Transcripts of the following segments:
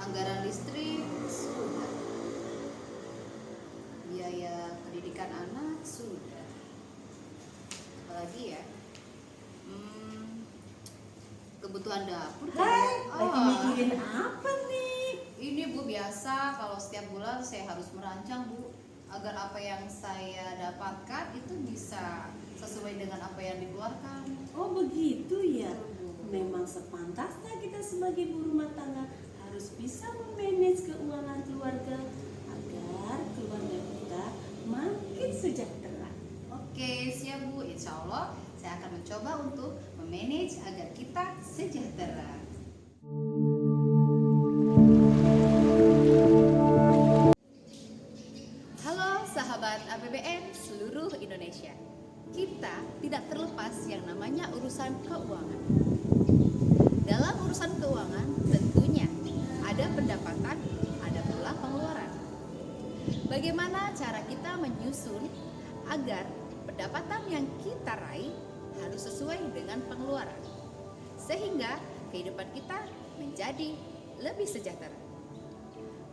Anggaran listrik sudah, biaya pendidikan anak sudah, apalagi ya, hmm, kebutuhan dapur Hai, lagi oh mikirin apa nih? ini Bu, biasa kalau setiap bulan saya harus merancang Bu, agar apa yang saya dapatkan itu bisa sesuai dengan apa yang dikeluarkan. Oh begitu ya. Betul, Bu. Memang sepantasnya kita sebagai ibu rumah tangga harus bisa memanage keuangan keluarga agar keluarga kita makin sejahtera. Oke, siap Bu. Insya Allah saya akan mencoba untuk memanage agar kita sejahtera. Halo sahabat APBN seluruh Indonesia. Kita tidak terlepas yang namanya urusan keuangan. Dalam urusan keuangan tentunya ada pendapatan, ada pula pengeluaran. Bagaimana cara kita menyusun agar pendapatan yang kita raih harus sesuai dengan pengeluaran, sehingga kehidupan kita menjadi lebih sejahtera.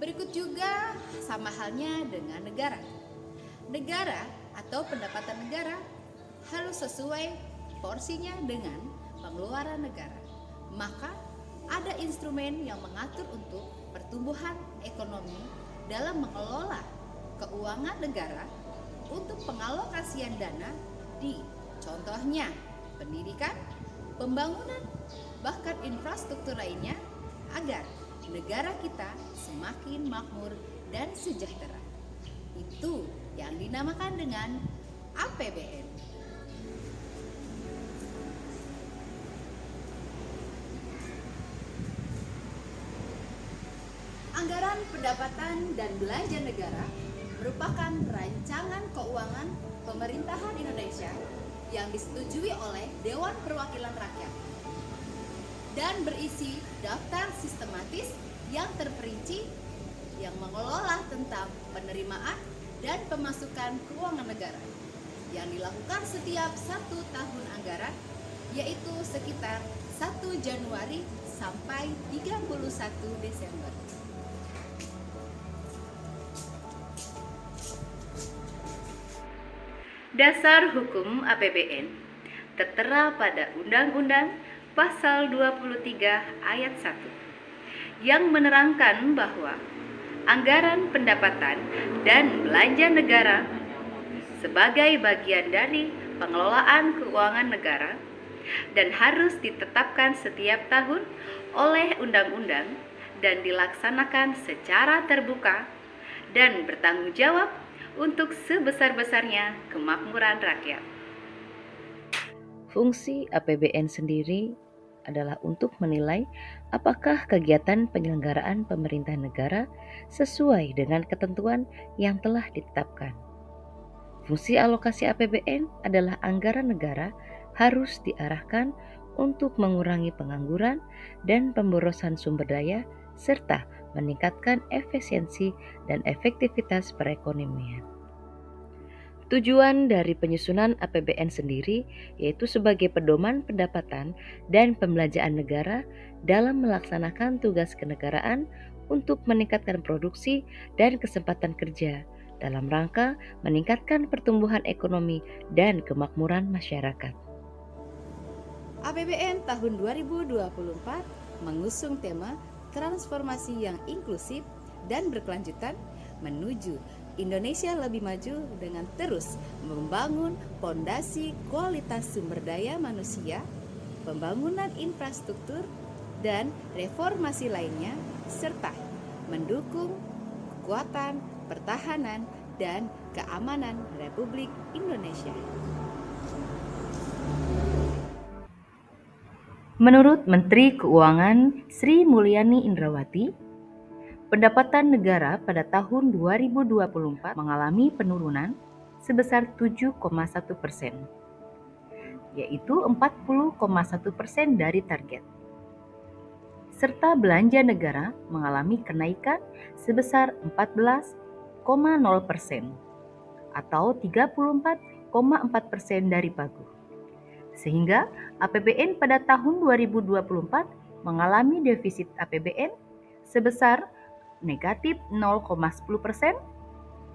Berikut juga sama halnya dengan negara. Negara atau pendapatan negara harus sesuai porsinya dengan pengeluaran negara. Maka ada instrumen yang mengatur untuk pertumbuhan ekonomi dalam mengelola keuangan negara untuk pengalokasian dana di contohnya pendidikan, pembangunan, bahkan infrastruktur lainnya agar negara kita semakin makmur dan sejahtera. Itu yang dinamakan dengan APBN. Anggaran pendapatan dan belanja negara merupakan rancangan keuangan pemerintahan Indonesia yang disetujui oleh Dewan Perwakilan Rakyat dan berisi daftar sistematis yang terperinci yang mengelola tentang penerimaan dan pemasukan keuangan negara yang dilakukan setiap 1 tahun anggaran, yaitu sekitar 1 Januari sampai 31 Desember. Dasar hukum APBN tertera pada Undang-Undang Pasal 23 Ayat 1 yang menerangkan bahwa anggaran pendapatan dan belanja negara sebagai bagian dari pengelolaan keuangan negara dan harus ditetapkan setiap tahun oleh undang-undang dan dilaksanakan secara terbuka dan bertanggung jawab untuk sebesar-besarnya kemakmuran rakyat. Fungsi APBN sendiri adalah untuk menilai apakah kegiatan penyelenggaraan pemerintah negara sesuai dengan ketentuan yang telah ditetapkan. Fungsi alokasi APBN adalah anggaran negara harus diarahkan untuk mengurangi pengangguran dan pemborosan sumber daya serta meningkatkan efisiensi dan efektivitas perekonomian. Tujuan dari penyusunan APBN sendiri yaitu sebagai pedoman pendapatan dan pembelanjaan negara dalam melaksanakan tugas kenegaraan untuk meningkatkan produksi dan kesempatan kerja dalam rangka meningkatkan pertumbuhan ekonomi dan kemakmuran masyarakat. APBN tahun 2024 mengusung tema transformasi yang inklusif dan berkelanjutan menuju Indonesia lebih maju dengan terus membangun pondasi kualitas sumber daya manusia, pembangunan infrastruktur, dan reformasi lainnya, serta mendukung kekuatan pertahanan dan keamanan Republik Indonesia. Menurut Menteri Keuangan Sri Mulyani Indrawati, pendapatan negara pada tahun 2024 mengalami penurunan sebesar 7,1%, yaitu 40,1% dari target. Serta belanja negara mengalami kenaikan sebesar 14,0% atau 34,4% dari pagu. Sehingga APBN pada tahun 2024 mengalami defisit APBN sebesar negatif 0,10%,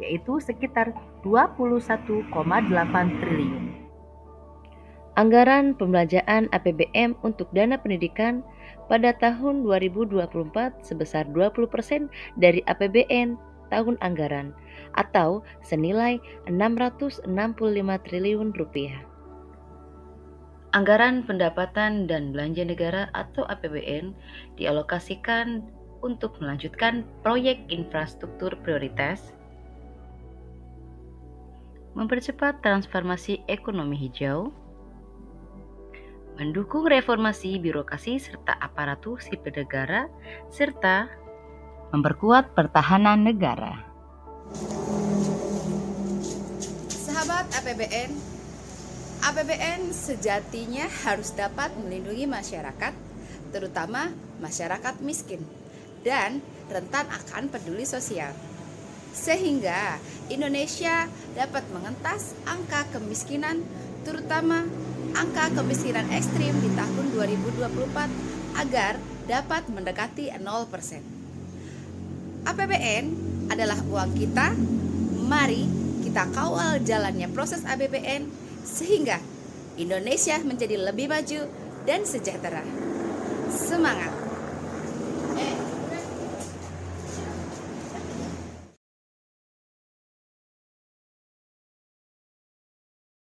yaitu sekitar 21,8 triliun. Anggaran pembelanjaan APBN untuk dana pendidikan pada tahun 2024 sebesar 20% dari APBN tahun anggaran atau senilai 665 triliun rupiah. Anggaran pendapatan dan belanja negara atau APBN dialokasikan untuk melanjutkan proyek infrastruktur prioritas, mempercepat transformasi ekonomi hijau, mendukung reformasi birokrasi serta aparatur sipil negara, serta memperkuat pertahanan negara. Sahabat APBN sejatinya harus dapat melindungi masyarakat, terutama masyarakat miskin dan rentan akan peduli sosial, sehingga Indonesia dapat mengentas angka kemiskinan, terutama angka kemiskinan ekstrim di tahun 2024 agar dapat mendekati 0%. APBN adalah uang kita. Mari kita kawal jalannya proses APBN sehingga Indonesia menjadi lebih maju dan sejahtera. Semangat!